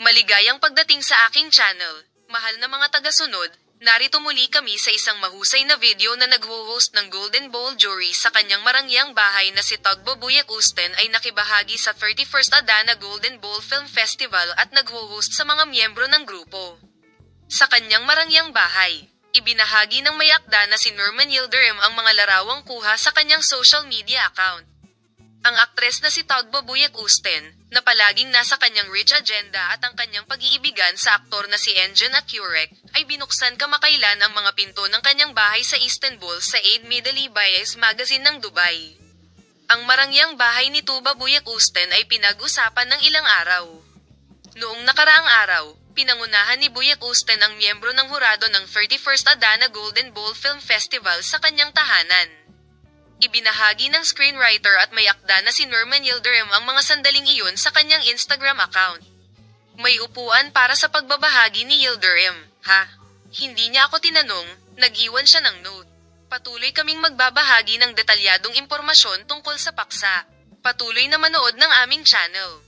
Maligayang pagdating sa aking channel, mahal na mga taga-sunod. Narito muli kami sa isang mahusay na video na nagho-host ng Golden Bowl jury sa kanyang marangyang bahay na si Tagbo Buyek Usten ay nakibahagi sa 31st Adana Golden Bowl Film Festival at nagho-host sa mga miyembro ng grupo. Sa kanyang marangyang bahay, ibinahagi ng may akda na si Norman Yildirim ang mga larawang kuha sa kanyang social media account. Ang aktres na si Tagbo Buyek Usten, na palaging nasa kanyang rich agenda at ang kanyang pag-iibigan sa aktor na si Engin Akurek, ay binuksan kamakailan ang mga pinto ng kanyang bahay sa Istanbul sa Aid Middle Bias magazine ng Dubai. Ang marangyang bahay ni Tuba Buyek Usten ay pinag-usapan ng ilang araw. Noong nakaraang araw, pinangunahan ni Buyek Usten ang miyembro ng hurado ng 31st Adana Golden Bowl Film Festival sa kanyang tahanan. Ibinahagi ng screenwriter at may akda na si Norman Yildirim ang mga sandaling iyon sa kanyang Instagram account. May upuan para sa pagbabahagi ni Yildirim, ha? Hindi niya ako tinanong, nag-iwan siya ng note. Patuloy kaming magbabahagi ng detalyadong impormasyon tungkol sa paksa. Patuloy na manood ng aming channel.